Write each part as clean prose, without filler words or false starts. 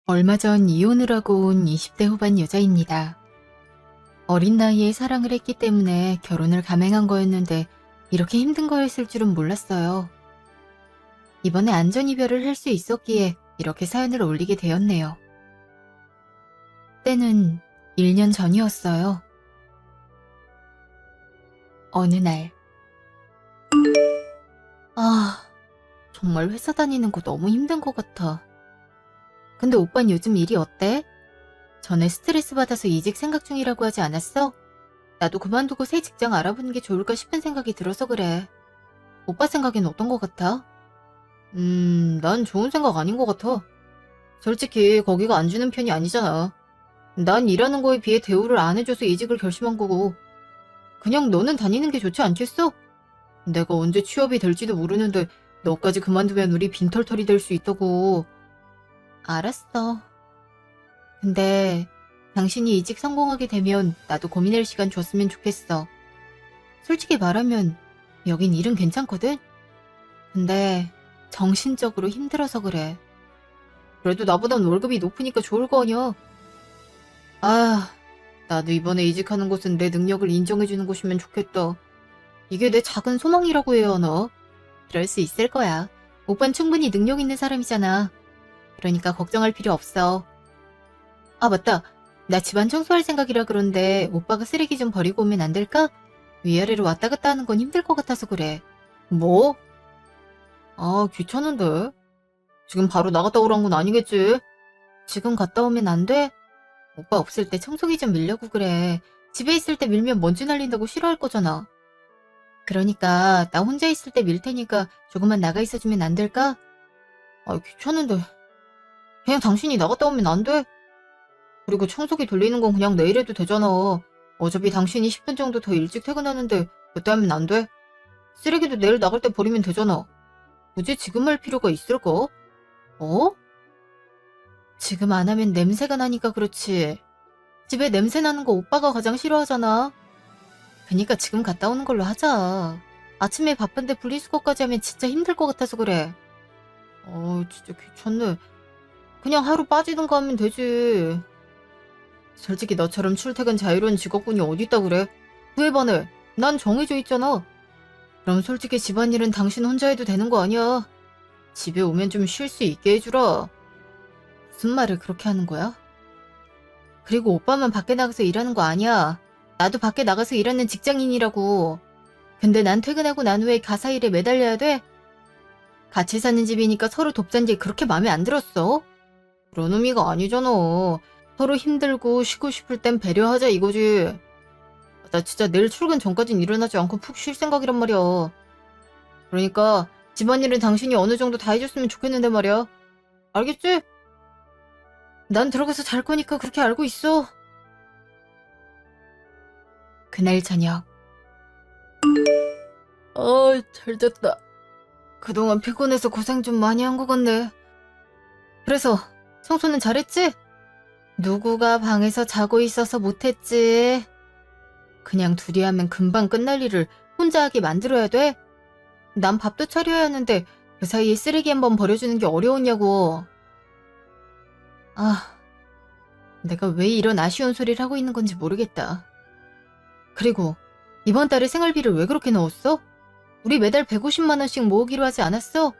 얼마 전 이혼을 하고 온 20대 후반 여자입니다. 어린 나이에 사랑을 했기 때문에 결혼을 감행한 거였는데 이렇게 힘든 거였을 줄은 몰랐어요. 이번에 안전이별을 할 수 있었기에 이렇게 사연을 올리게 되었네요. 때는 1년 전이었어요. 어느 날. 정말 회사 다니는 거 너무 힘든 것 같아. 근데 오빤 요즘 일이 어때? 전에 스트레스 받아서 이직 생각 중이라고 하지 않았어? 나도 그만두고 새 직장 알아보는 게 좋을까 싶은 생각이 들어서 그래. 오빠 생각엔 어떤 것 같아? 난 좋은 생각 아닌 것 같아. 솔직히 거기가 안 주는 편이 아니잖아. 난 일하는 거에 비해 대우를 안 해줘서 이직을 결심한 거고. 그냥 너는 다니는 게 좋지 않겠어? 내가 언제 취업이 될지도 모르는데 너까지 그만두면 우리 빈털털이 될 수 있다고. 알았어. 근데 당신이 이직 성공하게 되면 나도 고민할 시간 줬으면 좋겠어. 솔직히 말하면 여긴 일은 괜찮거든? 근데 정신적으로 힘들어서 그래. 그래도 나보단 월급이 높으니까 좋을 거 아니야. 나도 이번에 이직하는 곳은 내 능력을 인정해주는 곳이면 좋겠다. 이게 내 작은 소망이라고 해야 하나? 그럴 수 있을 거야. 오빤 충분히 능력 있는 사람이잖아. 그러니까 걱정할 필요 없어. 맞다. 나 집안 청소할 생각이라 그런데 오빠가 쓰레기 좀 버리고 오면 안 될까? 위아래로 왔다 갔다 하는 건 힘들 것 같아서 그래. 뭐? 귀찮은데. 지금 바로 나갔다 오란 건 아니겠지? 지금 갔다 오면 안 돼? 오빠 없을 때 청소기 좀 밀려고 그래. 집에 있을 때 밀면 먼지 날린다고 싫어할 거잖아. 그러니까 나 혼자 있을 때 밀 테니까 조금만 나가 있어주면 안 될까? 귀찮은데. 그냥 당신이 나갔다 오면 안 돼? 그리고 청소기 돌리는 건 그냥 내일 해도 되잖아. 어차피 당신이 10분 정도 더 일찍 퇴근하는데 그때 하면 안 돼? 쓰레기도 내일 나갈 때 버리면 되잖아. 굳이 지금 할 필요가 있을까? 어? 지금 안 하면 냄새가 나니까 그렇지. 집에 냄새 나는 거 오빠가 가장 싫어하잖아. 그니까 지금 갔다 오는 걸로 하자. 아침에 바쁜데 분리수거까지 하면 진짜 힘들 것 같아서 그래. 진짜 귀찮네. 그냥 하루 빠지든가 하면 되지. 솔직히 너처럼 출퇴근 자유로운 직업군이 어딨다 그래? 구해봐네. 난 정해져 있잖아. 그럼 솔직히 집안일은 당신 혼자 해도 되는 거 아니야. 집에 오면 좀 쉴 수 있게 해주라. 무슨 말을 그렇게 하는 거야? 그리고 오빠만 밖에 나가서 일하는 거 아니야. 나도 밖에 나가서 일하는 직장인이라고. 근데 난 퇴근하고 난 후에 가사 일에 매달려야 돼? 같이 사는 집이니까 서로 돕자는 게 그렇게 마음에 안 들었어? 그런 의미가 아니잖아. 서로 힘들고 쉬고 싶을 땐 배려하자 이거지. 나 진짜 내일 출근 전까진 일어나지 않고 푹 쉴 생각이란 말이야. 그러니까 집안일은 당신이 어느 정도 다 해줬으면 좋겠는데 말이야. 알겠지? 난 들어가서 잘 거니까 그렇게 알고 있어. 그날 저녁. 잘 잤다. 그동안 피곤해서 고생 좀 많이 한 것 같네. 그래서 청소는 잘했지? 누구가 방에서 자고 있어서 못했지. 그냥 둘이 하면 금방 끝날 일을 혼자 하게 만들어야 돼? 난 밥도 차려야 하는데 그 사이에 쓰레기 한번 버려주는 게 어려웠냐고. 내가 왜 이런 아쉬운 소리를 하고 있는 건지 모르겠다. 그리고 이번 달에 생활비를 왜 그렇게 넣었어? 우리 매달 150만 원씩 모으기로 하지 않았어?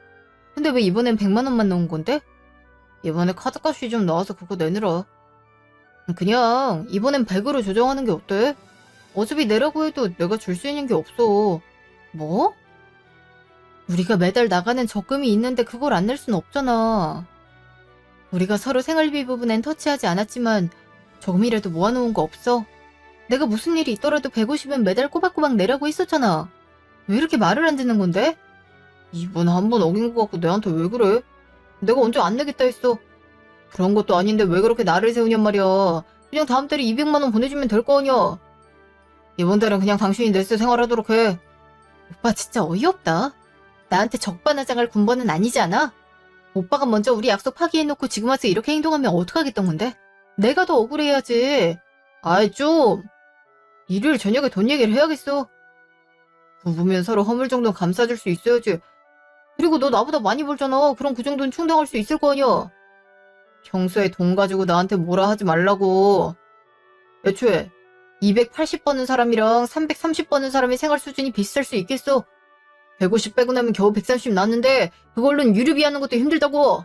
근데 왜 이번엔 100만 원만 넣은 건데? 이번에 카드값이 좀 나와서 그거 내느라. 그냥 이번엔 100으로 조정하는 게 어때? 어차피 내라고 해도 내가 줄 수 있는 게 없어. 뭐? 우리가 매달 나가는 적금이 있는데 그걸 안 낼 순 없잖아. 우리가 서로 생활비 부분엔 터치하지 않았지만 조금이라도 모아놓은 거 없어? 내가 무슨 일이 있더라도 150은 매달 꼬박꼬박 내라고 했었잖아. 왜 이렇게 말을 안 듣는 건데? 이번 한 번 어긴 것 같고 내한테 왜 그래? 내가 언제 안 내겠다 했어. 그런 것도 아닌데 왜 그렇게 나를 세우냔 말이야. 그냥 다음 달에 200만 원 보내주면 될 거 아니야. 이번 달은 그냥 당신이 넷세 생활하도록 해. 오빠 진짜 어이없다. 나한테 적반하장할 군번은 아니지 않아? 오빠가 먼저 우리 약속 파기해놓고 지금 와서 이렇게 행동하면 어떡하겠던 건데? 내가 더 억울해야지. 좀. 일요일 저녁에 돈 얘기를 해야겠어. 부부면 서로 허물 정도는 감싸줄 수 있어야지. 그리고 너 나보다 많이 벌잖아. 그럼 그 정도는 충당할 수 있을 거 아니야. 평소에 돈 가지고 나한테 뭐라 하지 말라고. 애초에 280 버는 사람이랑 330 버는 사람의 생활 수준이 비슷할 수 있겠어. 150 빼고 나면 겨우 130 나왔는데 그걸로는 유류비 하는 것도 힘들다고.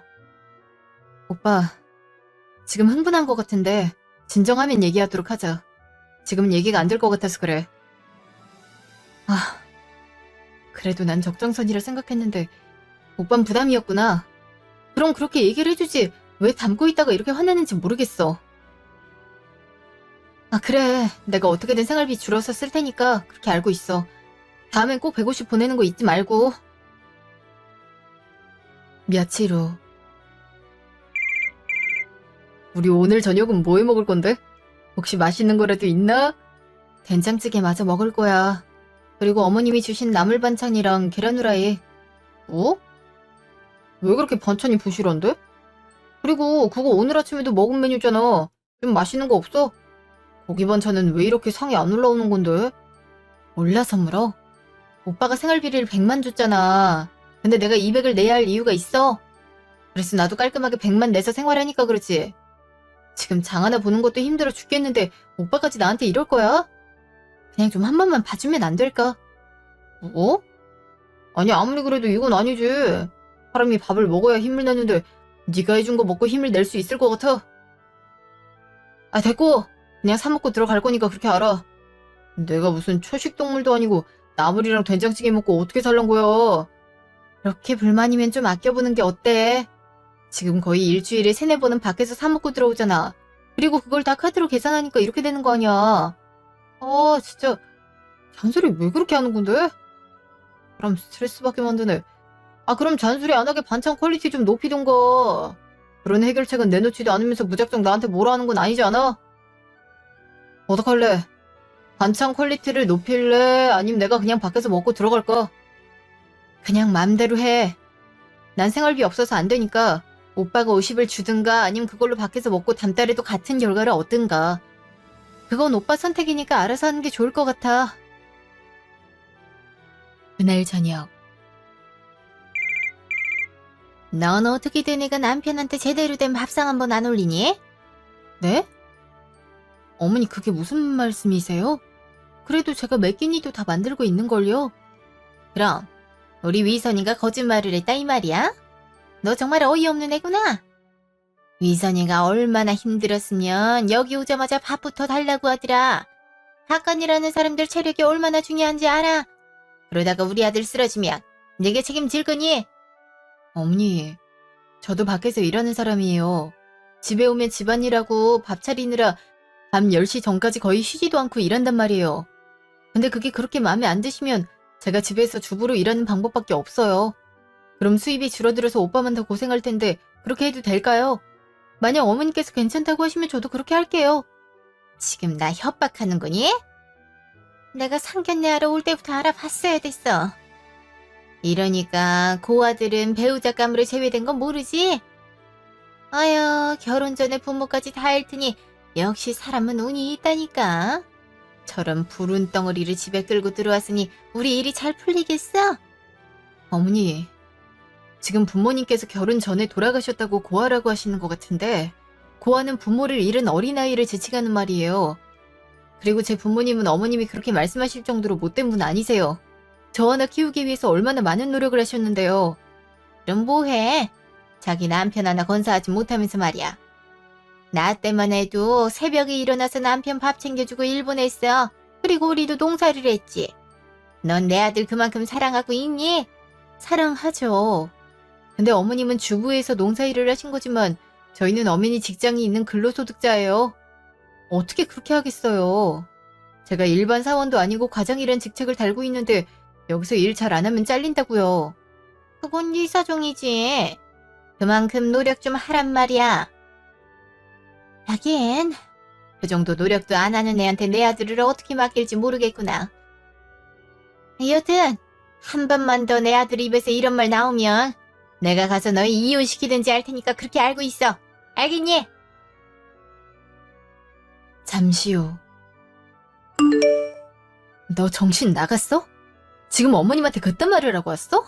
오빠, 지금 흥분한 것 같은데 진정하면 얘기하도록 하자. 지금 얘기가 안 될 것 같아서 그래. 아, 그래도 난 적정선이라 생각했는데 오빤 부담이었구나. 그럼 그렇게 얘기를 해주지 왜 담고 있다가 이렇게 화내는지 모르겠어. 아, 그래. 내가 어떻게든 생활비 줄여서 쓸 테니까 그렇게 알고 있어. 다음엔 꼭 150 보내는 거 잊지 말고. 며칠 후. 우리 오늘 저녁은 뭐 해 먹을 건데? 혹시 맛있는 거라도 있나? 된장찌개 마저 먹을 거야. 그리고 어머님이 주신 나물 반찬이랑 계란 후라이. 뭐? 왜 그렇게 반찬이 부실한데? 그리고 그거 오늘 아침에도 먹은 메뉴잖아. 좀 맛있는 거 없어? 고기 반찬은 왜 이렇게 상이 안 올라오는 건데? 몰라서 물어? 오빠가 생활비를 100만 줬잖아. 근데 내가 200을 내야 할 이유가 있어? 그래서 나도 깔끔하게 100만 내서 생활하니까 그렇지. 지금 장 하나 보는 것도 힘들어 죽겠는데 오빠까지 나한테 이럴 거야? 그냥 좀 한 번만 봐주면 안 될까? 뭐? 아니 아무리 그래도 이건 아니지. 사람이 밥을 먹어야 힘을 내는데 네가 해준 거 먹고 힘을 낼 수 있을 것 같아? 아 됐고 그냥 사 먹고 들어갈 거니까 그렇게 알아. 내가 무슨 초식 동물도 아니고 나물이랑 된장찌개 먹고 어떻게 살란 거야. 그렇게 불만이면 좀 아껴보는 게 어때? 지금 거의 일주일에 3-4번은 밖에서 사 먹고 들어오잖아. 그리고 그걸 다 카드로 계산하니까 이렇게 되는 거 아니야. 아 진짜 잔소리 왜 그렇게 하는 건데? 그럼 스트레스 받게 만드네. 아 그럼 잔소리 안 하게 반찬 퀄리티 좀 높이던가. 그런 해결책은 내놓지도 않으면서 무작정 나한테 뭐라 하는 건 아니지 않아? 어떡할래? 반찬 퀄리티를 높일래? 아니면 내가 그냥 밖에서 먹고 들어갈까? 그냥 맘대로 해. 난 생활비 없어서 안 되니까 오빠가 50을 주든가 아니면 그걸로 밖에서 먹고 담달에도 같은 결과를 얻든가. 그건 오빠 선택이니까 알아서 하는 게 좋을 것 같아. 그날 저녁. 넌 어떻게든 내가 남편한테 제대로 된 밥상 한번 안 올리니? 네? 어머니 그게 무슨 말씀이세요? 그래도 제가 몇 끼니도 다 만들고 있는걸요. 그럼 우리 위선이가 거짓말을 했다 이 말이야? 너 정말 어이없는 애구나. 위선이가 얼마나 힘들었으면 여기 오자마자 밥부터 달라고 하더라. 학관이라는 사람들 체력이 얼마나 중요한지 알아? 그러다가 우리 아들 쓰러지면 내게 책임질 거니? 어머니, 저도 밖에서 일하는 사람이에요. 집에 오면 집안일하고 밥 차리느라 밤 10시 전까지 거의 쉬지도 않고 일한단 말이에요. 근데 그게 그렇게 마음에 안 드시면 제가 집에서 주부로 일하는 방법밖에 없어요. 그럼 수입이 줄어들어서 오빠만 더 고생할 텐데 그렇게 해도 될까요? 만약 어머니께서 괜찮다고 하시면 저도 그렇게 할게요. 지금 나 협박하는 거니? 내가 상견례하러 올 때부터 알아봤어야 됐어. 이러니까 고아들은 배우자감으로 제외된 건 모르지? 아유, 결혼 전에 부모까지 다 잃더니 역시 사람은 운이 있다니까. 저런 불운 덩어리를 집에 끌고 들어왔으니 우리 일이 잘 풀리겠어? 어머니, 지금 부모님께서 결혼 전에 돌아가셨다고 고아라고 하시는 것 같은데 고아는 부모를 잃은 어린아이를 지칭하는 말이에요. 그리고 제 부모님은 어머님이 그렇게 말씀하실 정도로 못된 분 아니세요. 저 하나 키우기 위해서 얼마나 많은 노력을 하셨는데요. 그럼 뭐해? 자기 남편 하나 건사하지 못하면서 말이야. 나 때만 해도 새벽에 일어나서 남편 밥 챙겨주고 일 보냈어. 그리고 우리도 농사를 했지. 넌 내 아들 그만큼 사랑하고 있니? 사랑하죠. 근데 어머님은 주부에서 농사일을 하신 거지만 저희는 엄연히 직장이 있는 근로소득자예요. 어떻게 그렇게 하겠어요. 제가 일반 사원도 아니고 과장이란 직책을 달고 있는데 여기서 일 잘 안 하면 잘린다고요. 그건 네 사정이지. 그만큼 노력 좀 하란 말이야. 하긴 그 정도 노력도 안 하는 애한테 내 아들을 어떻게 맡길지 모르겠구나. 여튼 한 번만 더 내 아들 입에서 이런 말 나오면 내가 가서 너희 이혼시키든지 할 테니까 그렇게 알고 있어. 알겠니? 잠시 후. 너 정신 나갔어? 지금 어머님한테 그딴 말을 하고 왔어?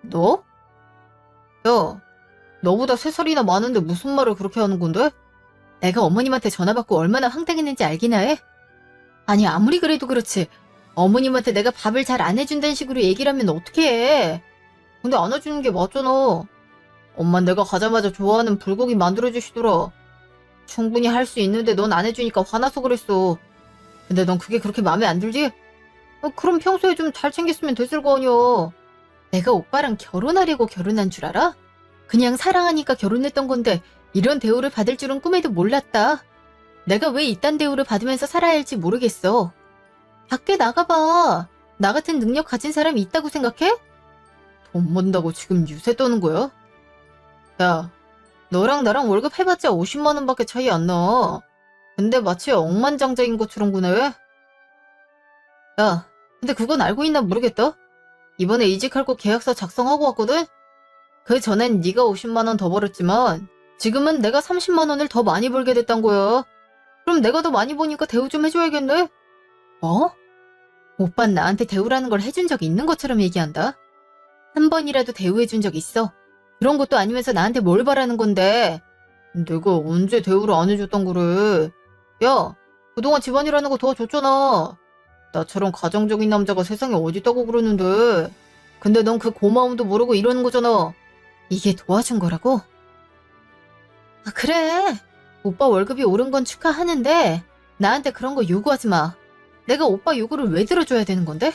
너? 야, 너보다 3살이나 많은데 무슨 말을 그렇게 하는 건데? 내가 어머님한테 전화 받고 얼마나 황당했는지 알기나 해? 아니, 아무리 그래도 그렇지. 어머님한테 내가 밥을 잘 안 해준다는 식으로 얘기를 하면 어떻게 해? 근데 안 해주는 게 맞잖아. 엄만 내가 가자마자 좋아하는 불고기 만들어주시더라. 충분히 할 수 있는데 넌 안 해주니까 화나서 그랬어. 근데 넌 그게 그렇게 마음에 안 들지? 그럼 평소에 좀 잘 챙겼으면 됐을 거 아니야. 내가 오빠랑 결혼하려고 결혼한 줄 알아? 그냥 사랑하니까 결혼했던 건데 이런 대우를 받을 줄은 꿈에도 몰랐다. 내가 왜 이딴 대우를 받으면서 살아야 할지 모르겠어. 밖에 나가봐. 나 같은 능력 가진 사람이 있다고 생각해? 돈 번다고 지금 유세 떠는 거야? 야, 너랑 나랑 월급 해봤자 50만 원밖에 차이 안 나. 근데 마치 억만장자인 것처럼 구네. 야, 근데 그건 알고 있나 모르겠다. 이번에 이직할 거 계약서 작성하고 왔거든? 그 전엔 네가 50만 원 더 벌었지만 지금은 내가 30만 원을 더 많이 벌게 됐단 거야. 그럼 내가 더 많이 버니까 대우 좀 해줘야겠네? 뭐? 오빤 나한테 대우라는 걸 해준 적이 있는 것처럼 얘기한다. 한 번이라도 대우해준 적 있어? 그런 것도 아니면서 나한테 뭘 바라는 건데? 내가 언제 대우를 안 해줬단 그래? 야, 그동안 집안일하는 거 도와줬잖아. 나처럼 가정적인 남자가 세상에 어딨다고 그러는데. 근데 넌 그 고마움도 모르고 이러는 거잖아. 이게 도와준 거라고? 아, 그래. 오빠 월급이 오른 건 축하하는데 나한테 그런 거 요구하지 마. 내가 오빠 요구를 왜 들어줘야 되는 건데?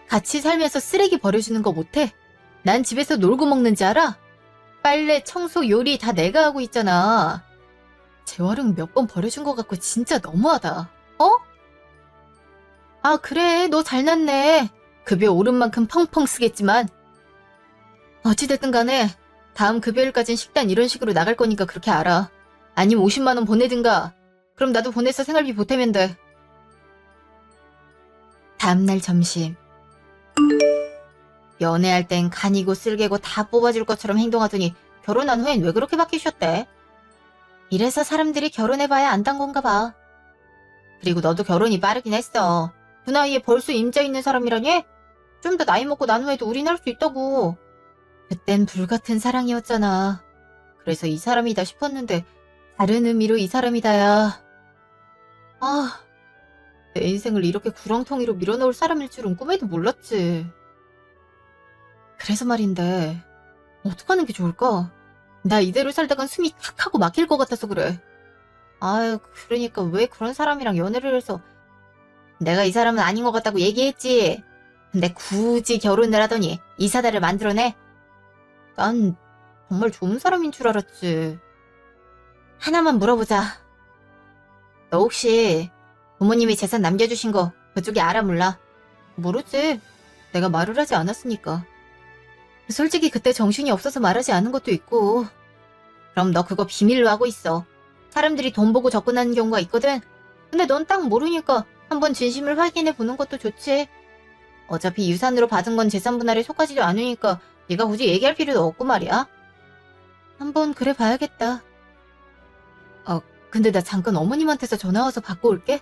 같이 살면서 쓰레기 버려주는 거 못해? 난 집에서 놀고 먹는지 알아? 빨래, 청소, 요리 다 내가 하고 있잖아. 재활용 몇 번 버려준 거 같고 진짜 너무하다. 어? 아, 그래. 너 잘났네. 급여 오른 만큼 펑펑 쓰겠지만. 어찌됐든 간에 다음 급여일까진 식단 이런 식으로 나갈 거니까 그렇게 알아. 아니면 50만 원 보내든가. 그럼 나도 보내서 생활비 보태면 돼. 다음날 점심. 연애할 땐 간이고 쓸개고 다 뽑아줄 것처럼 행동하더니 결혼한 후엔 왜 그렇게 바뀌셨대? 이래서 사람들이 결혼해봐야 안단 건가 봐. 그리고 너도 결혼이 빠르긴 했어. 그 나이에 벌써 임자 있는 사람이라니? 좀 더 나이 먹고 난 후에도 우린 할 수 있다고. 그땐 불같은 사랑이었잖아. 그래서 이 사람이다 싶었는데 다른 의미로 이 사람이다야. 아, 내 인생을 이렇게 구렁텅이로 밀어넣을 사람일 줄은 꿈에도 몰랐지. 그래서 말인데 어떡하는 게 좋을까? 나 이대로 살다간 숨이 탁 하고 막힐 것 같아서 그래. 아유, 그러니까 왜 그런 사람이랑 연애를 해서. 내가 이 사람은 아닌 것 같다고 얘기했지. 근데 굳이 결혼을 하더니 이 사달을 만들어내? 난 정말 좋은 사람인 줄 알았지. 하나만 물어보자. 너 혹시 부모님이 재산 남겨주신 거 그쪽이 알아 몰라? 모르지. 내가 말을 하지 않았으니까. 솔직히 그때 정신이 없어서 말하지 않은 것도 있고. 그럼 너 그거 비밀로 하고 있어. 사람들이 돈 보고 접근하는 경우가 있거든. 근데 넌 딱 모르니까 한번 진심을 확인해 보는 것도 좋지. 어차피 유산으로 받은 건 재산 분할에 속하지도 않으니까 네가 굳이 얘기할 필요도 없고 말이야. 한번 그래 봐야겠다. 근데 나 잠깐 어머님한테서 전화 와서 받고 올게.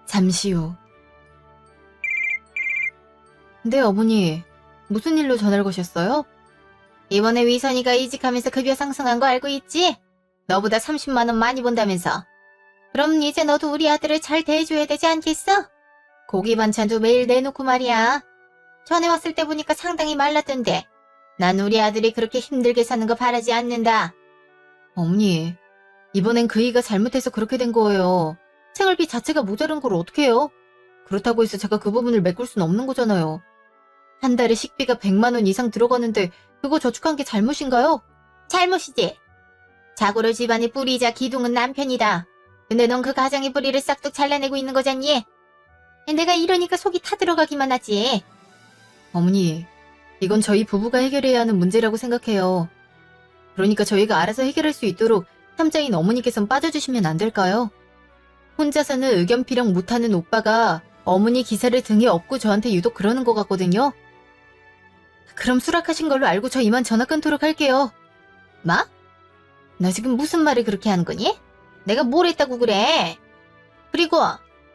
잠시 후. 네, 어머니. 무슨 일로 전화를 거셨어요? 이번에 위선이가 이직하면서 급여 상승한 거 알고 있지? 너보다 30만 원 많이 번다면서. 그럼 이제 너도 우리 아들을 잘 대해줘야 되지 않겠어? 고기 반찬도 매일 내놓고 말이야. 전에 왔을 때 보니까 상당히 말랐던데. 난 우리 아들이 그렇게 힘들게 사는 거 바라지 않는다. 어머니, 이번엔 그이가 잘못해서 그렇게 된 거예요. 생활비 자체가 모자란 걸 어떻게 해요? 그렇다고 해서 제가 그 부분을 메꿀 순 없는 거잖아요. 한 달에 식비가 100만 원 이상 들어가는데 그거 저축한 게 잘못인가요? 잘못이지. 자고로 집안의 뿌리이자 기둥은 남편이다. 근데 넌 그 가정의 뿌리를 싹둑 잘라내고 있는 거잖니? 내가 이러니까 속이 타들어가기만 하지. 어머니, 이건 저희 부부가 해결해야 하는 문제라고 생각해요. 그러니까 저희가 알아서 해결할 수 있도록 삼자인 어머니께선 빠져주시면 안 될까요? 혼자서는 의견 피력 못하는 오빠가 어머니 기사를 등에 업고 저한테 유독 그러는 것 같거든요. 그럼 수락하신 걸로 알고 저 이만 전화 끊도록 할게요. 뭐? 너 지금 무슨 말을 그렇게 하는 거니? 내가 뭘 했다고 그래? 그리고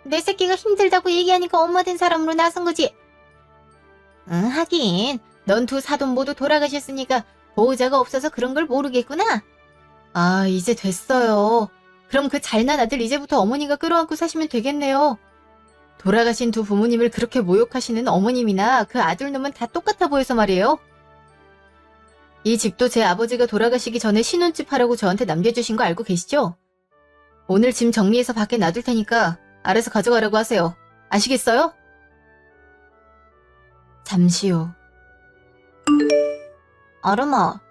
내 새끼가 힘들다고 얘기하니까 엄마 된 사람으로 나선 거지. 응, 하긴 넌 두 사돈 모두 돌아가셨으니까 보호자가 없어서 그런 걸 모르겠구나. 아, 이제 됐어요. 그럼 그 잘난 아들 이제부터 어머니가 끌어안고 사시면 되겠네요. 돌아가신 두 부모님을 그렇게 모욕하시는 어머님이나 그 아들놈은 다 똑같아 보여서 말이에요. 이 집도 제 아버지가 돌아가시기 전에 신혼집 하라고 저한테 남겨주신 거 알고 계시죠? 오늘 짐 정리해서 밖에 놔둘 테니까 알아서 가져가라고 하세요. 아시겠어요? 잠시 후. 아름아,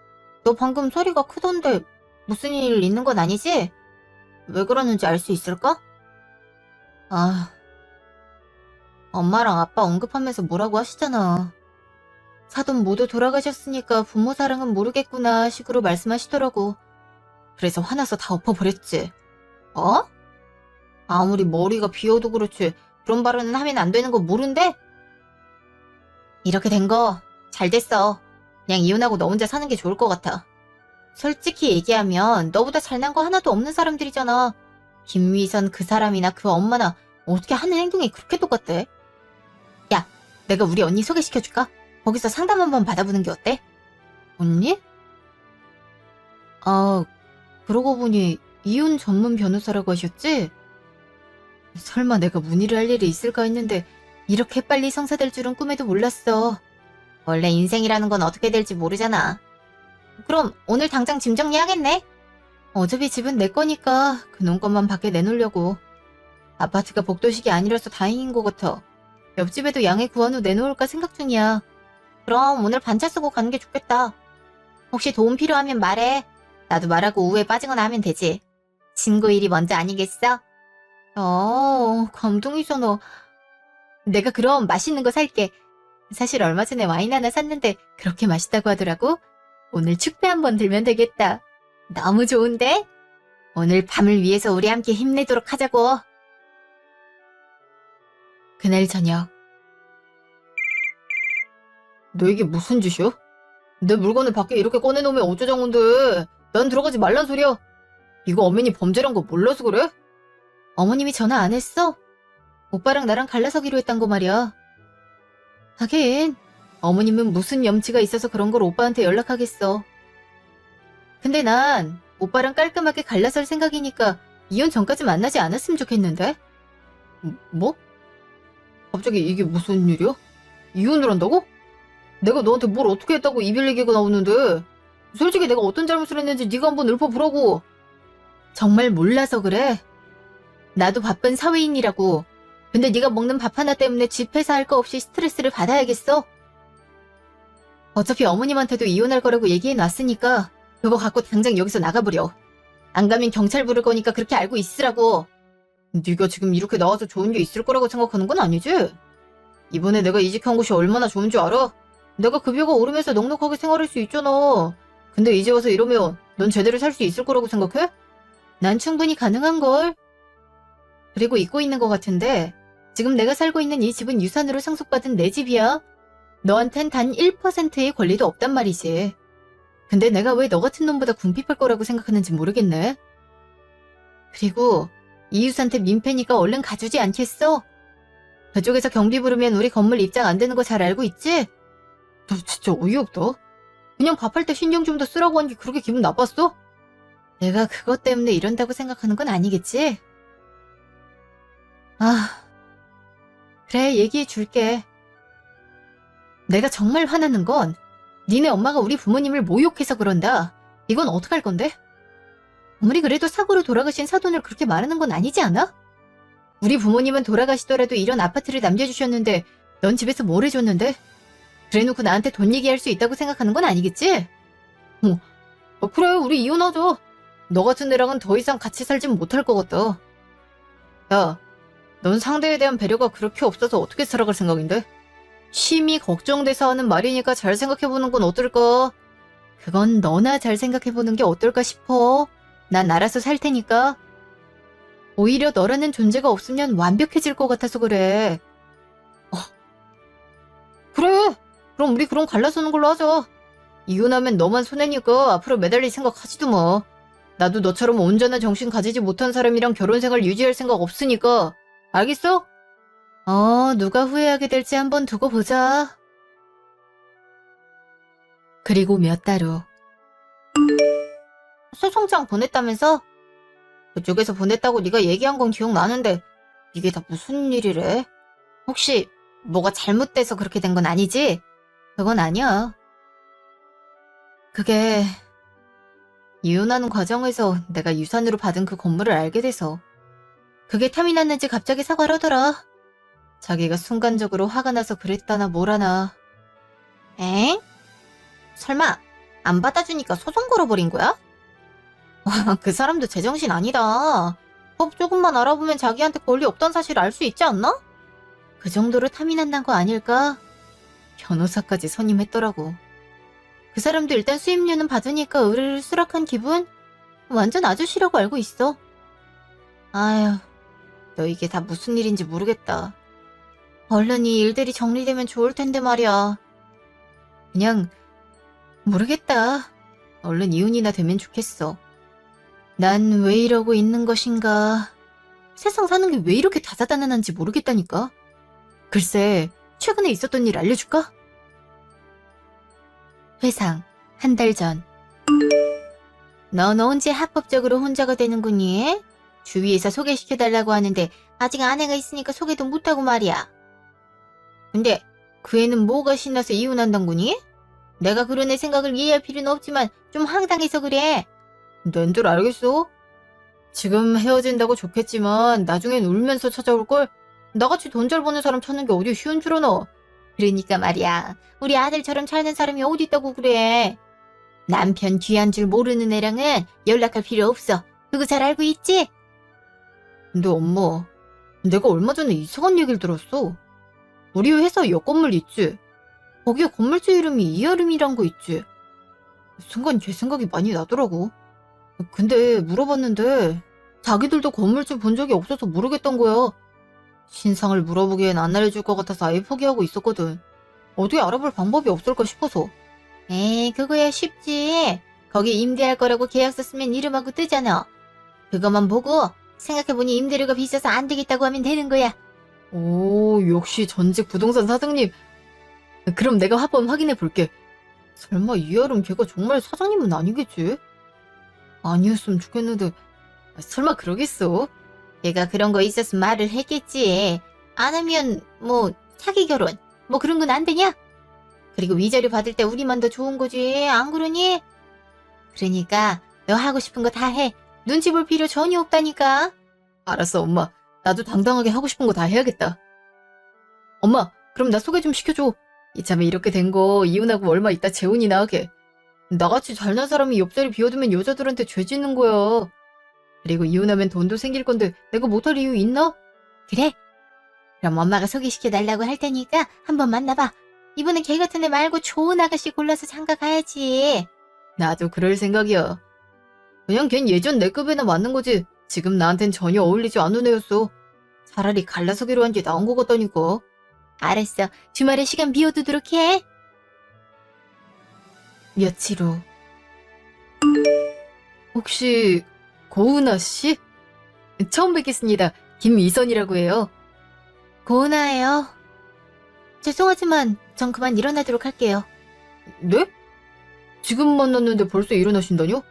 너 방금 소리가 크던데 무슨 일 있는 건 아니지? 왜 그러는지 알 수 있을까? 아, 엄마랑 아빠 언급하면서 뭐라고 하시잖아. 사돈 모두 돌아가셨으니까 부모 사랑은 모르겠구나 식으로 말씀하시더라고. 그래서 화나서 다 엎어버렸지. 어? 아무리 머리가 비어도 그렇지 그런 발언은 하면 안 되는 거 모른대? 이렇게 된 거 잘 됐어. 그냥 이혼하고 너 혼자 사는 게 좋을 것 같아. 솔직히 얘기하면 너보다 잘난 거 하나도 없는 사람들이잖아. 김위선 그 사람이나 그 엄마나 어떻게 하는 행동이 그렇게 똑같대? 야, 내가 우리 언니 소개시켜줄까? 거기서 상담 한번 받아보는 게 어때? 언니? 아, 그러고 보니 이혼 전문 변호사라고 하셨지? 설마 내가 문의를 할 일이 있을까 했는데 이렇게 빨리 성사될 줄은 꿈에도 몰랐어. 원래 인생이라는 건 어떻게 될지 모르잖아. 그럼 오늘 당장 짐 정리하겠네? 어차피 집은 내 거니까 그놈 것만 밖에 내놓으려고. 아파트가 복도식이 아니라서 다행인 것 같아. 옆집에도 양해 구한 후 내놓을까 생각 중이야. 그럼 오늘 반차 쓰고 가는 게 좋겠다. 혹시 도움 필요하면 말해. 나도 말하고 우에 빠지거나 하면 되지. 친구 일이 먼저 아니겠어? 감동이잖아. 내가 그럼 맛있는 거 살게. 사실 얼마 전에 와인 하나 샀는데 그렇게 맛있다고 하더라고. 오늘 축배 한번 들면 되겠다. 너무 좋은데? 오늘 밤을 위해서 우리 함께 힘내도록 하자고. 그날 저녁. 너 이게 무슨 짓이야? 내 물건을 밖에 이렇게 꺼내놓으면 어쩌자건데. 난 들어가지 말란 소리야. 이거 어머니 범죄란 거 몰라서 그래? 어머님이 전화 안 했어? 오빠랑 나랑 갈라서기로 했단 거 말이야. 하긴 어머님은 무슨 염치가 있어서 그런 걸 오빠한테 연락하겠어. 근데 난 오빠랑 깔끔하게 갈라설 생각이니까 이혼 전까지 만나지 않았으면 좋겠는데? 뭐? 갑자기 이게 무슨 일이야? 이혼을 한다고? 내가 너한테 뭘 어떻게 했다고 이별 얘기가 나오는데. 솔직히 내가 어떤 잘못을 했는지 네가 한번 읊어보라고. 정말 몰라서 그래. 나도 바쁜 사회인이라고. 근데 네가 먹는 밥 하나 때문에 집 회사 할 거 없이 스트레스를 받아야겠어? 어차피 어머님한테도 이혼할 거라고 얘기해놨으니까 그거 갖고 당장 여기서 나가버려. 안 가면 경찰 부를 거니까 그렇게 알고 있으라고. 네가 지금 이렇게 나와서 좋은 게 있을 거라고 생각하는 건 아니지? 이번에 내가 이직한 곳이 얼마나 좋은 줄 알아? 내가 급여가 오르면서 넉넉하게 생활할 수 있잖아. 근데 이제 와서 이러면 넌 제대로 살 수 있을 거라고 생각해? 난 충분히 가능한걸. 그리고 잊고 있는 것 같은데 지금 내가 살고 있는 이 집은 유산으로 상속받은 내 집이야. 너한텐 단 1%의 권리도 없단 말이지. 근데 내가 왜 너 같은 놈보다 궁핍할 거라고 생각하는지 모르겠네. 그리고 이유산테 민폐니까 얼른 가주지 않겠어? 그쪽에서 경비 부르면 우리 건물 입장 안 되는 거 잘 알고 있지? 너 진짜 어이없다. 그냥 밥할 때 신경 좀 더 쓰라고 한 게 그렇게 기분 나빴어? 내가 그것 때문에 이런다고 생각하는 건 아니겠지? 그래, 얘기해 줄게. 내가 정말 화나는 건 니네 엄마가 우리 부모님을 모욕해서 그런다. 이건 어떡할 건데? 아무리 그래도 사고로 돌아가신 사돈을 그렇게 말하는 건 아니지 않아? 우리 부모님은 돌아가시더라도 이런 아파트를 남겨주셨는데 넌 집에서 뭘 해줬는데? 그래놓고 나한테 돈 얘기할 수 있다고 생각하는 건 아니겠지? 그래, 우리 이혼하자. 너 같은 애랑은 더 이상 같이 살진 못할 것 같다. 야, 넌 상대에 대한 배려가 그렇게 없어서 어떻게 살아갈 생각인데? 심히 걱정돼서 하는 말이니까 잘 생각해보는 건 어떨까? 그건 너나 잘 생각해보는 게 어떨까 싶어. 난 알아서 살 테니까. 오히려 너라는 존재가 없으면 완벽해질 것 같아서 그래. 그래. 그럼 우리 그럼 갈라서는 걸로 하자. 이혼하면 너만 손해니까 앞으로 매달릴 생각 하지도 마. 나도 너처럼 온전한 정신 가지지 못한 사람이랑 결혼 생활 유지할 생각 없으니까. 알겠어? 누가 후회하게 될지 한번 두고 보자. 그리고 몇 달 후. 소송장 보냈다면서? 그쪽에서 보냈다고 네가 얘기한 건 기억나는데 이게 다 무슨 일이래? 혹시 뭐가 잘못돼서 그렇게 된 건 아니지? 그건 아니야. 그게 이혼하는 과정에서 내가 유산으로 받은 그 건물을 알게 돼서 그게 탐이 났는지 갑자기 사과를 하더라. 자기가 순간적으로 화가 나서 그랬다나 뭐라나. 엥? 설마 안 받아주니까 소송 걸어버린 거야? 와, 그 사람도 제정신 아니다. 법 조금만 알아보면 자기한테 권리 없던 사실을 알 수 있지 않나? 그 정도로 탐이 난다는 거 아닐까? 변호사까지 선임했더라고. 그 사람도 일단 수임료는 받으니까 의뢰를 수락한 기분? 완전 아저씨라고 알고 있어. 아휴, 너 이게 다 무슨 일인지 모르겠다. 얼른 이 일들이 정리되면 좋을 텐데 말이야. 그냥 모르겠다. 얼른 이혼이나 되면 좋겠어. 난 왜 이러고 있는 것인가. 세상 사는 게 왜 이렇게 다사다난한지 모르겠다니까. 글쎄, 최근에 있었던 일 알려줄까? 회상, 한 달 전. 넌 언제 합법적으로 혼자가 되는구니? 주위에서 소개시켜달라고 하는데 아직 아내가 있으니까 소개도 못하고 말이야. 근데 그 애는 뭐가 신나서 이혼한단구니? 내가 그런 애 생각을 이해할 필요는 없지만 좀 황당해서 그래. 낸들 알겠어? 지금 헤어진다고 좋겠지만 나중엔 울면서 찾아올걸? 나같이 돈 잘 버는 사람 찾는 게 어디 쉬운 줄 아나? 그러니까 말이야. 우리 아들처럼 사는 사람이 어디 있다고 그래. 남편 귀한 줄 모르는 애랑은 연락할 필요 없어. 그거 잘 알고 있지? 근데 엄마, 내가 얼마 전에 이상한 얘기를 들었어. 우리 회사 옆 건물 있지? 거기에 건물주 이름이 이여름이란 거 있지? 순간 걔 생각이 많이 나더라고. 근데 물어봤는데 자기들도 건물주 본 적이 없어서 모르겠던 거야. 신상을 물어보기엔 안 알려줄 것 같아서 아예 포기하고 있었거든. 어떻게 알아볼 방법이 없을까 싶어서. 에이, 그거야 쉽지. 거기 임대할 거라고 계약서 쓰면 이름하고 뜨잖아. 그것만 보고 생각해보니 임대료가 비싸서 안 되겠다고 하면 되는 거야. 오, 역시 전직 부동산 사장님. 그럼 내가 한번 확인해 볼게. 설마 이여름 걔가 정말 사장님은 아니겠지? 아니었으면 좋겠는데. 설마 그러겠어? 걔가 그런 거 있었으면 말을 했겠지. 안 하면 뭐 사기 결혼 뭐 그런 건 안 되냐? 그리고 위자료 받을 때 우리만 더 좋은 거지, 안 그러니? 그러니까 너 하고 싶은 거 다 해. 눈치 볼 필요 전혀 없다니까. 알았어, 엄마. 나도 당당하게 하고 싶은 거 다 해야겠다. 엄마, 그럼 나 소개 좀 시켜줘. 이참에 이렇게 된 거 이혼하고 얼마 있다 재혼이나 하게. 나같이 잘난 사람이 옆자리 비워두면 여자들한테 죄 짓는 거야. 그리고 이혼하면 돈도 생길 건데 내가 못할 이유 있나? 그래? 그럼 엄마가 소개시켜달라고 할 테니까 한번 만나봐. 이번엔 걔 같은 애 말고 좋은 아가씨 골라서 장가 가야지. 나도 그럴 생각이야. 그냥 걘 예전 내 급에나 맞는 거지. 지금 나한텐 전혀 어울리지 않는 애였어. 차라리 갈라서기로 한 게 나은 것 같다니까. 알았어. 주말에 시간 비워두도록 해. 며칠 후. 혹시 고은아 씨? 처음 뵙겠습니다. 김미선이라고 해요. 고은아예요. 죄송하지만 전 그만 일어나도록 할게요. 네? 지금 만났는데 벌써 일어나신다뇨?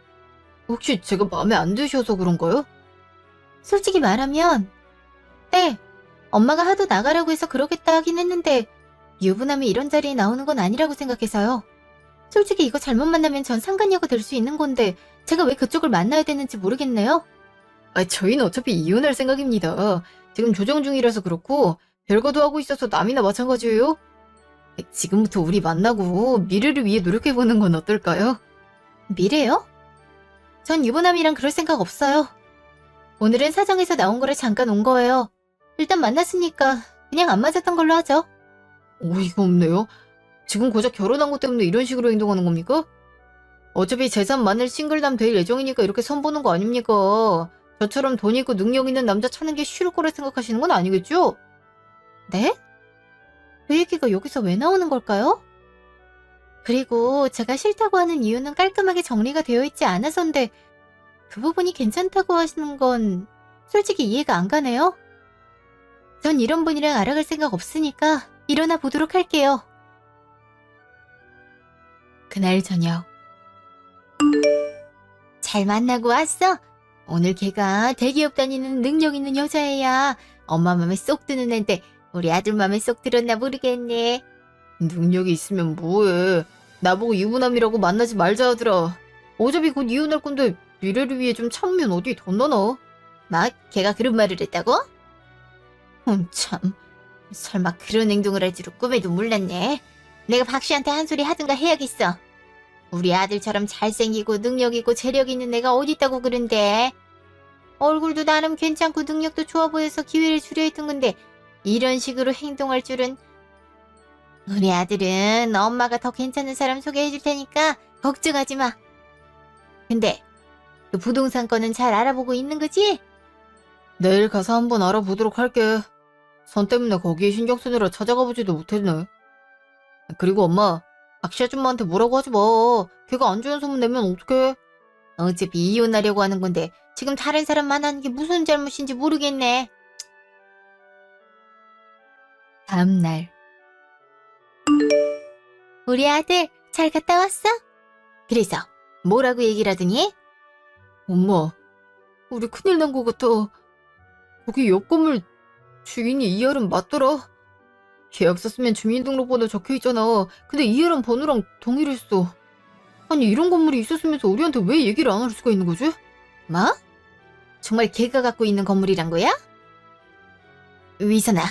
혹시 제가 마음에 안 드셔서 그런가요? 솔직히 말하면 네, 엄마가 하도 나가라고 해서 그러겠다 하긴 했는데 유부남이 이런 자리에 나오는 건 아니라고 생각해서요. 솔직히 이거 잘못 만나면 전 상간녀가 될 수 있는 건데 제가 왜 그쪽을 만나야 되는지 모르겠네요. 저희는 어차피 이혼할 생각입니다. 지금 조정 중이라서 그렇고 별거도 하고 있어서 남이나 마찬가지예요. 지금부터 우리 만나고 미래를 위해 노력해보는 건 어떨까요? 미래요? 전 유부남이랑 그럴 생각 없어요. 오늘은 사정에서 나온 거를 잠깐 온 거예요. 일단 만났으니까 그냥 안 맞았던 걸로 하죠. 어이가 없네요. 지금 고작 결혼한 것 때문에 이런 식으로 행동하는 겁니까? 어차피 재산 많을 싱글남 될 예정이니까 이렇게 선보는 거 아닙니까? 저처럼 돈 있고 능력 있는 남자 찾는 게 쉬울 거라 생각하시는 건 아니겠죠? 네? 그 얘기가 여기서 왜 나오는 걸까요? 그리고 제가 싫다고 하는 이유는 깔끔하게 정리가 되어 있지 않아서인데 그 부분이 괜찮다고 하시는 건 솔직히 이해가 안 가네요. 전 이런 분이랑 알아갈 생각 없으니까 일어나 보도록 할게요. 그날 저녁 잘 만나고 왔어? 오늘 걔가 대기업 다니는 능력 있는 여자애야. 엄마 맘에 쏙 드는 앤데 우리 아들 맘에 쏙 들었나 모르겠네. 능력이 있으면 뭐해. 나보고 유부남이라고 만나지 말자 하더라. 어차피 곧 이혼할 건데 미래를 위해 좀 참으면 어디 덧나 너. 막 걔가 그런 말을 했다고? 참. 설마 그런 행동을 할 줄은 꿈에도 몰랐네. 내가 박 씨한테 한 소리 하든가 해야겠어. 우리 아들처럼 잘생기고 능력 있고 재력 있는 애가 어딨다고 그런데. 얼굴도 나름 괜찮고 능력도 좋아 보여서 기회를 주려 했던 건데 이런 식으로 행동할 줄은. 우리 아들은 엄마가 더 괜찮은 사람 소개해 줄 테니까 걱정하지 마. 근데 그 부동산 건은 잘 알아보고 있는 거지? 내일 가서 한번 알아보도록 할게. 선 때문에 거기에 신경 쓰느라 찾아가 보지도 못했네. 그리고 엄마, 박씨 아줌마한테 뭐라고 하지 마. 걔가 안 좋은 소문 내면 어떡해. 어차피 이혼하려고 하는 건데 지금 다른 사람 만나는 게 무슨 잘못인지 모르겠네. 다음날. 우리 아들 잘 갔다 왔어? 그래서 뭐라고 얘기를 하더니? 엄마, 우리 큰일 난 것 같아. 거기 옆 건물 주인이 이하름 맞더라. 계약서 쓰면 주민등록번호 적혀있잖아. 근데 이하름 번호랑 동일했어. 아니 이런 건물이 있었으면서 우리한테 왜 얘기를 안 할 수가 있는 거지? 뭐? 정말 걔가 갖고 있는 건물이란 거야? 위선아,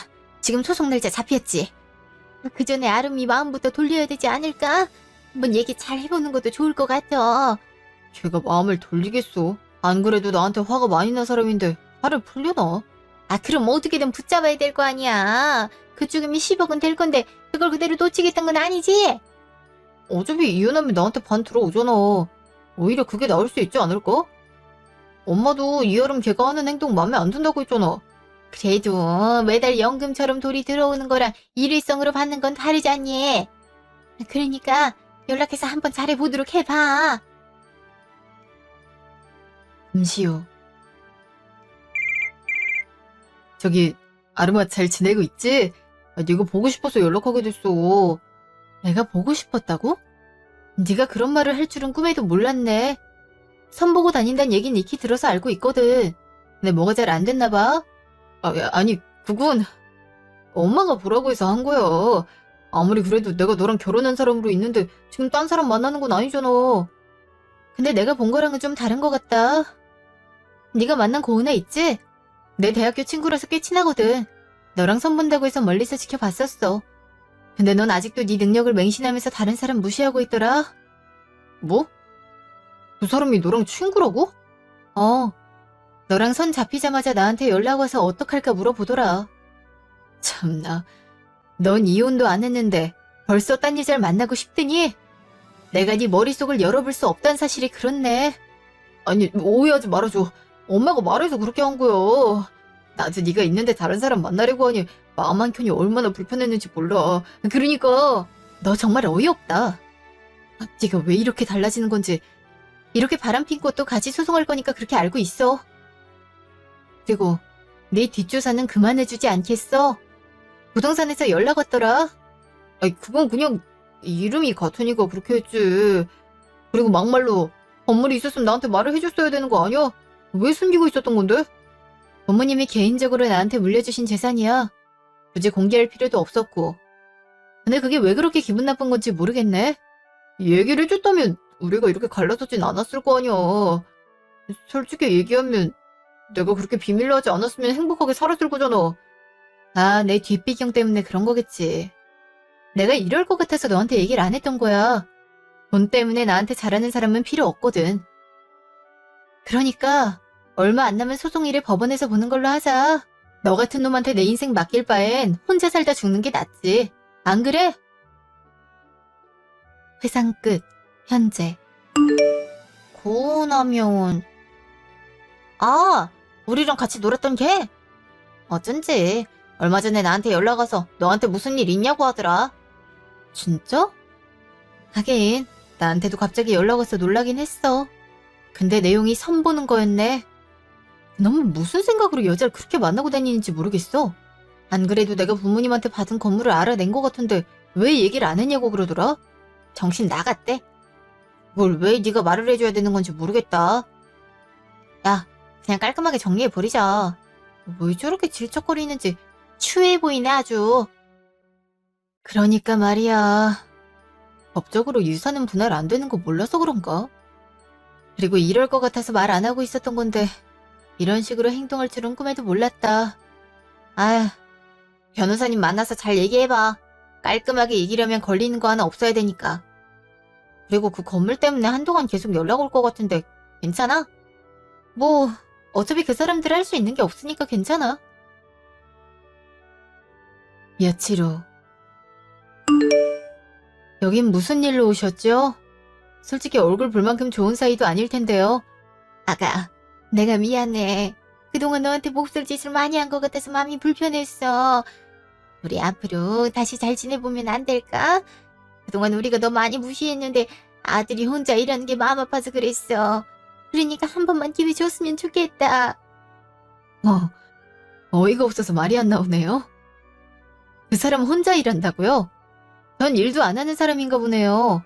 지금 소송 날짜 잡혔지? 그 전에 아름이 마음부터 돌려야 되지 않을까? 한번 얘기 잘 해보는 것도 좋을 것 같아. 걔가 마음을 돌리겠어. 안 그래도 나한테 화가 많이 난 사람인데 화를 풀려나? 아 그럼 어떻게든 붙잡아야 될 거 아니야. 그쪽이면 10억은 될 건데 그걸 그대로 놓치겠다는 건 아니지? 어차피 이혼하면 나한테 반 들어오잖아. 오히려 그게 나을 수 있지 않을까? 엄마도 이하름 걔가 하는 행동 마음에 안 든다고 했잖아. 그래도 매달 연금처럼 돈이 들어오는 거랑 일회성으로 받는 건 다르지 않니? 그러니까 연락해서 한번 잘해보도록 해봐. 잠시 후. 저기 아름아 잘 지내고 있지? 네가 보고 싶어서 연락하게 됐어. 내가 보고 싶었다고? 네가 그런 말을 할 줄은 꿈에도 몰랐네. 선보고 다닌다는 얘기는 익히 들어서 알고 있거든. 근데 뭐가 잘 안 됐나 봐. 아니 그건 엄마가 보라고 해서 한 거야. 아무리 그래도 내가 너랑 결혼한 사람으로 있는데 지금 딴 사람 만나는 건 아니잖아. 근데 내가 본 거랑은 좀 다른 것 같다. 네가 만난 고은아 있지? 내 대학교 친구라서 꽤 친하거든. 너랑 선본다고 해서 멀리서 지켜봤었어. 근데 넌 아직도 네 능력을 맹신하면서 다른 사람 무시하고 있더라. 뭐? 그 사람이 너랑 친구라고? 너랑 선 잡히자마자 나한테 연락 와서 어떡할까 물어보더라. 참나, 넌 이혼도 안 했는데 벌써 딴 여자를 만나고 싶더니? 내가 네 머릿속을 열어볼 수 없다는 사실이 그렇네. 아니, 오해하지 말아줘. 엄마가 말해서 그렇게 한 거야. 나도 네가 있는데 다른 사람 만나려고 하니 마음 한켠이 얼마나 불편했는지 몰라. 그러니까 너 정말 어이없다. 네가 왜 이렇게 달라지는 건지 이렇게 바람핀 것도 같이 소송할 거니까 그렇게 알고 있어. 그리고 내 뒷조사는 그만해주지 않겠어? 부동산에서 연락 왔더라. 아니 그건 그냥 이름이 같으니까 그렇게 했지. 그리고 막말로 건물이 있었으면 나한테 말을 해줬어야 되는 거 아니야? 왜 숨기고 있었던 건데? 부모님이 개인적으로 나한테 물려주신 재산이야. 굳이 공개할 필요도 없었고. 근데 그게 왜 그렇게 기분 나쁜 건지 모르겠네. 얘기를 해줬다면 우리가 이렇게 갈라서진 않았을 거 아니야. 솔직히 얘기하면 내가 그렇게 비밀로 하지 않았으면 행복하게 살았을 거잖아. 아, 내 뒷배경 때문에 그런 거겠지. 내가 이럴 것 같아서 너한테 얘기를 안 했던 거야. 돈 때문에 나한테 잘하는 사람은 필요 없거든. 그러니까 얼마 안 남은 소송 일을 법원에서 보는 걸로 하자. 너 같은 놈한테 내 인생 맡길 바엔 혼자 살다 죽는 게 낫지. 안 그래? 회상 끝. 현재. 고은하면 우리랑 같이 놀았던 걔? 어쩐지 얼마 전에 나한테 연락 와서 너한테 무슨 일 있냐고 하더라. 진짜? 하긴 나한테도 갑자기 연락 와서 놀라긴 했어. 근데 내용이 선보는 거였네. 넌 무슨 생각으로 여자를 그렇게 만나고 다니는지 모르겠어. 안 그래도 내가 부모님한테 받은 건물을 알아낸 것 같은데 왜 얘기를 안 했냐고 그러더라. 정신 나갔대. 뭘 왜 네가 말을 해줘야 되는 건지 모르겠다. 야, 그냥 깔끔하게 정리해버리자. 왜 저렇게 질척거리는지 추해 보이네 아주. 그러니까 말이야. 법적으로 유산은 분할 안 되는 거 몰라서 그런가? 그리고 이럴 것 같아서 말 안 하고 있었던 건데 이런 식으로 행동할 줄은 꿈에도 몰랐다. 아휴, 변호사님 만나서 잘 얘기해봐. 깔끔하게 이기려면 걸리는 거 하나 없어야 되니까. 그리고 그 건물 때문에 한동안 계속 연락 올 것 같은데 괜찮아? 뭐 어차피 그 사람들 할 수 있는 게 없으니까 괜찮아. 며칠 후. 여긴 무슨 일로 오셨죠? 솔직히 얼굴 볼 만큼 좋은 사이도 아닐 텐데요. 아가, 내가 미안해. 그동안 너한테 몹쓸 짓을 많이 한 것 같아서 마음이 불편했어. 우리 앞으로 다시 잘 지내보면 안 될까? 그동안 우리가 너 많이 무시했는데 아들이 혼자 이러는 게 마음 아파서 그랬어. 그러니까 한 번만 기회 줬으면 좋겠다. 어이가 없어서 말이 안 나오네요. 그 사람 혼자 일한다고요? 전 일도 안 하는 사람인가 보네요.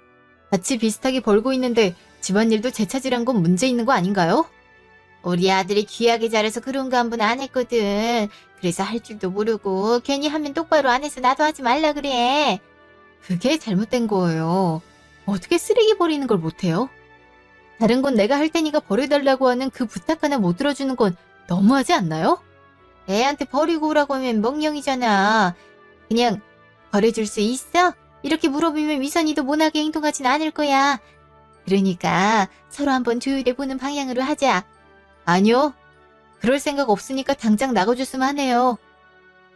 같이 비슷하게 벌고 있는데 집안일도 제 차지란 건 문제 있는 거 아닌가요? 우리 아들이 귀하게 자라서 그런 거 한 번 안 했거든. 그래서 할 줄도 모르고 괜히 하면 똑바로 안 해서 나도 하지 말라 그래. 그게 잘못된 거예요. 어떻게 쓰레기 버리는 걸 못해요? 다른 건 내가 할 테니까 버려달라고 하는 그 부탁 하나 못 들어주는 건 너무하지 않나요? 애한테 버리고 오라고 하면 멍령이잖아. 그냥 버려줄 수 있어? 이렇게 물어보면 위선이도 못하게 행동하진 않을 거야. 그러니까 서로 한번 조율해보는 방향으로 하자. 아니요. 그럴 생각 없으니까 당장 나가줬으면 하네요.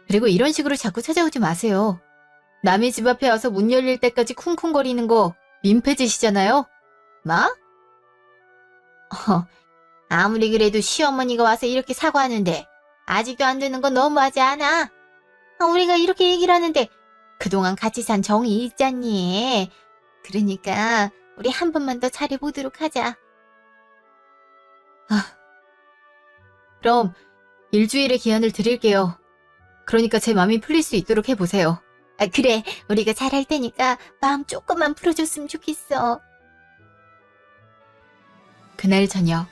그리고 이런 식으로 자꾸 찾아오지 마세요. 남의 집 앞에 와서 문 열릴 때까지 쿵쿵거리는 거 민폐짓이잖아요. 뭐? 아무리 그래도 시어머니가 와서 이렇게 사과하는데 아직도 안 되는 건 너무하지 않아? 우리가 이렇게 얘기를 하는데 그동안 같이 산 정이 있잖니. 그러니까 우리 한 번만 더 잘해보도록 하자. 그럼 일주일의 기한을 드릴게요. 그러니까 제 마음이 풀릴 수 있도록 해보세요. 그래, 우리가 잘할 테니까 마음 조금만 풀어줬으면 좋겠어. 그날 저녁.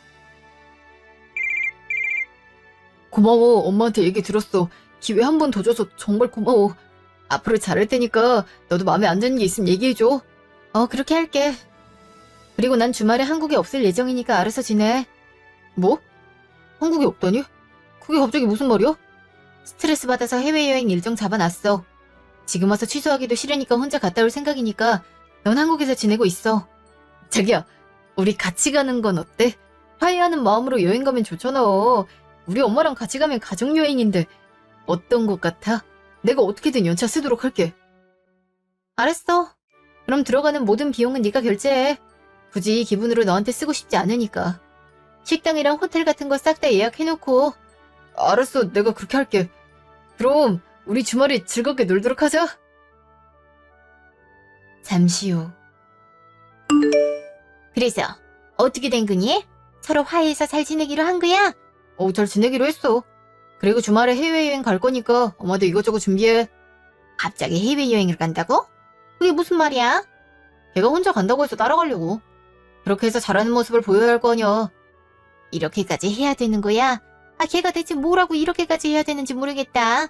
고마워. 엄마한테 얘기 들었어. 기회 한 번 더 줘서 정말 고마워. 앞으로 잘할 테니까 너도 마음에 안 드는 게 있으면 얘기해줘. 그렇게 할게. 그리고 난 주말에 한국에 없을 예정이니까 알아서 지내. 뭐? 한국에 없다니? 그게 갑자기 무슨 말이야? 스트레스 받아서 해외여행 일정 잡아놨어. 지금 와서 취소하기도 싫으니까 혼자 갔다 올 생각이니까 넌 한국에서 지내고 있어. 자기야, 우리 같이 가는 건 어때? 화해하는 마음으로 여행 가면 좋잖아. 우리 엄마랑 같이 가면 가족여행인데 어떤 것 같아? 내가 어떻게든 연차 쓰도록 할게. 알았어. 그럼 들어가는 모든 비용은 네가 결제해. 굳이 이 기분으로 너한테 쓰고 싶지 않으니까. 식당이랑 호텔 같은 거 싹 다 예약해놓고. 알았어, 내가 그렇게 할게. 그럼 우리 주말에 즐겁게 놀도록 하자. 잠시 후. 그래서 어떻게 된 거니? 서로 화해해서 잘 지내기로 한 거야? 잘 지내기로 했어. 그리고 주말에 해외여행 갈 거니까 엄마도 이것저것 준비해. 갑자기 해외여행을 간다고? 그게 무슨 말이야? 걔가 혼자 간다고 해서 따라가려고. 그렇게 해서 잘하는 모습을 보여야 할 거 아니야. 이렇게까지 해야 되는 거야? 걔가 대체 뭐라고 이렇게까지 해야 되는지 모르겠다.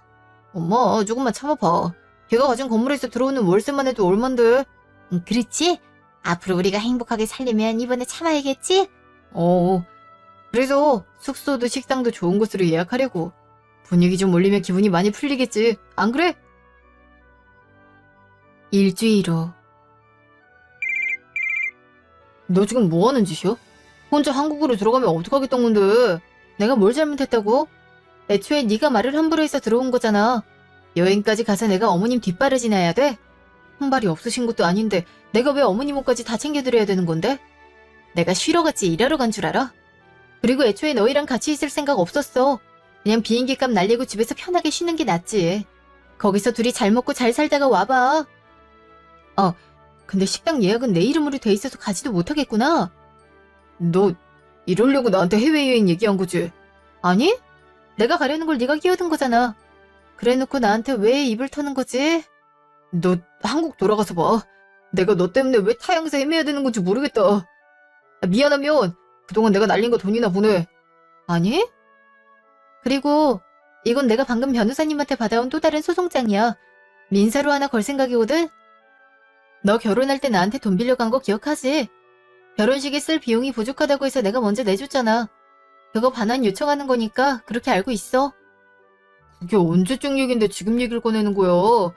엄마, 조금만 참아봐. 걔가 가진 건물에서 들어오는 월세만 해도 얼만데. 그렇지? 앞으로 우리가 행복하게 살려면 이번에 참아야겠지? 그래서 숙소도 식당도 좋은 곳으로 예약하려고. 분위기 좀 올리면 기분이 많이 풀리겠지. 안 그래? 일주일 후. 너 지금 뭐 하는 짓이야? 혼자 한국으로 들어가면 어떡하겠단 건데. 내가 뭘 잘못했다고? 애초에 네가 말을 함부로 해서 들어온 거잖아. 여행까지 가서 내가 어머님 뒷발을 지나야 돼? 손발이 없으신 것도 아닌데 내가 왜 어머님 옷까지 다 챙겨드려야 되는 건데? 내가 쉬러 갔지 일하러 간 줄 알아? 그리고 애초에 너희랑 같이 있을 생각 없었어. 그냥 비행기 값 날리고 집에서 편하게 쉬는 게 낫지. 거기서 둘이 잘 먹고 잘 살다가 와봐. 근데 식당 예약은 내 이름으로 돼 있어서 가지도 못하겠구나. 너 이러려고 나한테 해외여행 얘기한 거지? 아니? 내가 가려는 걸 네가 끼어든 거잖아. 그래놓고 나한테 왜 입을 터는 거지? 너 한국 돌아가서 봐. 내가 너 때문에 왜 타향에서 헤매야 되는 건지 모르겠다. 미안하면 그동안 내가 날린 거 돈이나 보내. 아니? 그리고 이건 내가 방금 변호사님한테 받아온 또 다른 소송장이야. 민사로 하나 걸 생각이거든? 너 결혼할 때 나한테 돈 빌려간 거 기억하지? 결혼식에 쓸 비용이 부족하다고 해서 내가 먼저 내줬잖아. 그거 반환 요청하는 거니까 그렇게 알고 있어. 그게 언제적 얘긴데 지금 얘기를 꺼내는 거야.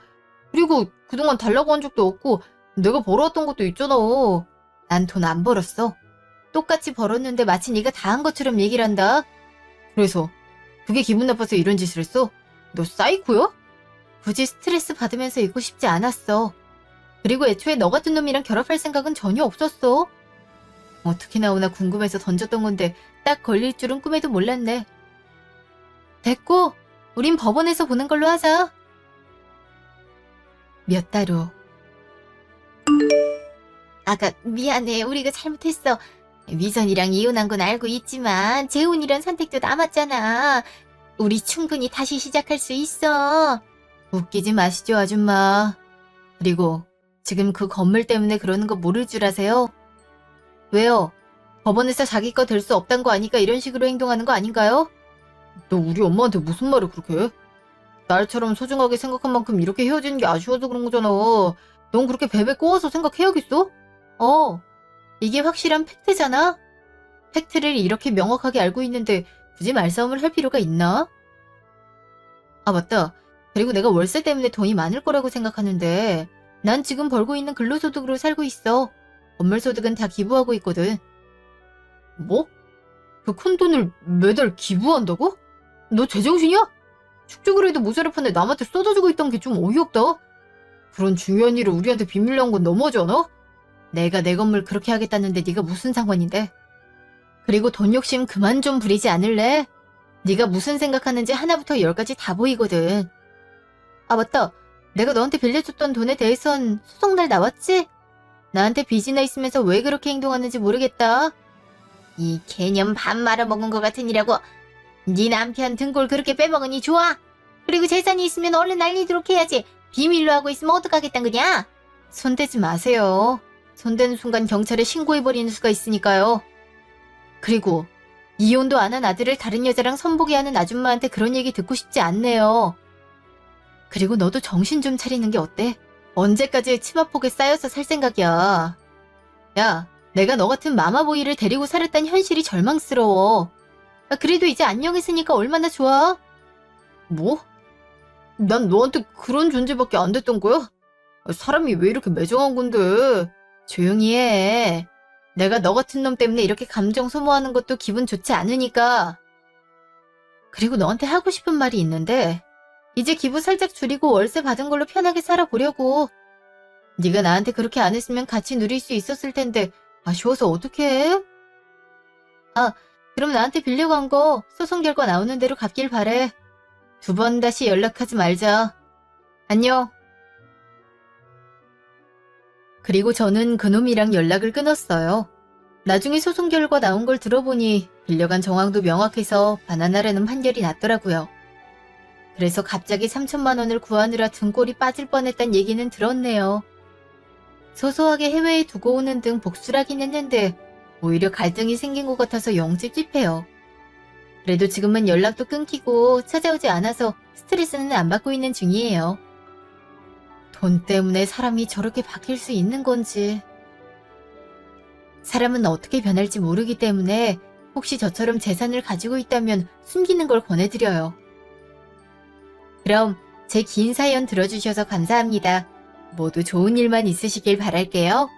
그리고 그동안 달라고 한 적도 없고 내가 벌어왔던 것도 있잖아. 난 돈 안 벌었어. 똑같이 벌었는데 마치 네가 다 한 것처럼 얘기를 한다. 그래서 그게 기분 나빠서 이런 짓을 했어? 너 사이코야? 굳이 스트레스 받으면서 있고 싶지 않았어. 그리고 애초에 너 같은 놈이랑 결합할 생각은 전혀 없었어. 어떻게 나오나 궁금해서 던졌던 건데 딱 걸릴 줄은 꿈에도 몰랐네. 됐고, 우린 법원에서 보는 걸로 하자. 몇 달 후. 아가, 미안해. 우리가 잘못했어. 위선이랑 이혼한 건 알고 있지만 재혼이란 선택도 남았잖아. 우리 충분히 다시 시작할 수 있어. 웃기지 마시죠, 아줌마. 그리고 지금 그 건물 때문에 그러는 거 모를 줄 아세요? 왜요? 법원에서 자기 거 될 수 없단 거 아니까 이런 식으로 행동하는 거 아닌가요? 너 우리 엄마한테 무슨 말을 그렇게 해? 날처럼 소중하게 생각한 만큼 이렇게 헤어지는 게 아쉬워서 그런 거잖아. 넌 그렇게 베베 꼬아서 생각해야겠어? 이게 확실한 팩트잖아? 팩트를 이렇게 명확하게 알고 있는데 굳이 말싸움을 할 필요가 있나? 아, 맞다. 그리고 내가 월세 때문에 돈이 많을 거라고 생각하는데 난 지금 벌고 있는 근로소득으로 살고 있어. 건물소득은 다 기부하고 있거든. 뭐? 그 큰 돈을 매달 기부한다고? 너 제정신이야? 축적을 해도 모자랄 판에 남한테 쏟아주고 있던 게 좀 어이없다. 그런 중요한 일을 우리한테 비밀로 한 건 너무하지 않아? 내가 내 건물 그렇게 하겠다는데 네가 무슨 상관인데? 그리고 돈 욕심 그만 좀 부리지 않을래? 네가 무슨 생각하는지 하나부터 열까지 다 보이거든. 아, 맞다. 내가 너한테 빌려줬던 돈에 대해선 소송날 나왔지? 나한테 빚이나 있으면서 왜 그렇게 행동하는지 모르겠다. 이 개념 밥 말아먹은 것 같은 이라고. 네 남편 등골 그렇게 빼먹으니 좋아? 그리고 재산이 있으면 얼른 날리도록 해야지. 비밀로 하고 있으면 어떡하겠단 거냐? 손대지 마세요. 손대는 순간 경찰에 신고해버리는 수가 있으니까요. 그리고 이혼도 안 한 아들을 다른 여자랑 선보게 하는 아줌마한테 그런 얘기 듣고 싶지 않네요. 그리고 너도 정신 좀 차리는 게 어때? 언제까지 치마폭에 쌓여서 살 생각이야. 야, 내가 너 같은 마마보이를 데리고 살았단 현실이 절망스러워. 그래도 이제 안녕했으니까 얼마나 좋아? 뭐? 난 너한테 그런 존재밖에 안 됐던 거야? 사람이 왜 이렇게 매정한 건데? 조용히 해. 내가 너 같은 놈 때문에 이렇게 감정 소모하는 것도 기분 좋지 않으니까. 그리고 너한테 하고 싶은 말이 있는데 이제 기부 살짝 줄이고 월세 받은 걸로 편하게 살아보려고. 네가 나한테 그렇게 안 했으면 같이 누릴 수 있었을 텐데 아쉬워서 어떡해? 아, 그럼 나한테 빌려간 거 소송 결과 나오는 대로 갚길 바래. 2번 다시 연락하지 말자. 안녕. 그리고 저는 그놈이랑 연락을 끊었어요. 나중에 소송 결과 나온 걸 들어보니 빌려간 정황도 명확해서 반환하라는 판결이 났더라고요. 그래서 갑자기 3천만 원을 구하느라 등골이 빠질 뻔했단 얘기는 들었네요. 소소하게 해외에 두고 오는 등 복수를 하긴 했는데 오히려 갈등이 생긴 것 같아서 영 찝찝해요. 그래도 지금은 연락도 끊기고 찾아오지 않아서 스트레스는 안 받고 있는 중이에요. 돈 때문에 사람이 저렇게 바뀔 수 있는 건지. 사람은 어떻게 변할지 모르기 때문에 혹시 저처럼 재산을 가지고 있다면 숨기는 걸 권해드려요. 그럼 제 긴 사연 들어주셔서 감사합니다. 모두 좋은 일만 있으시길 바랄게요.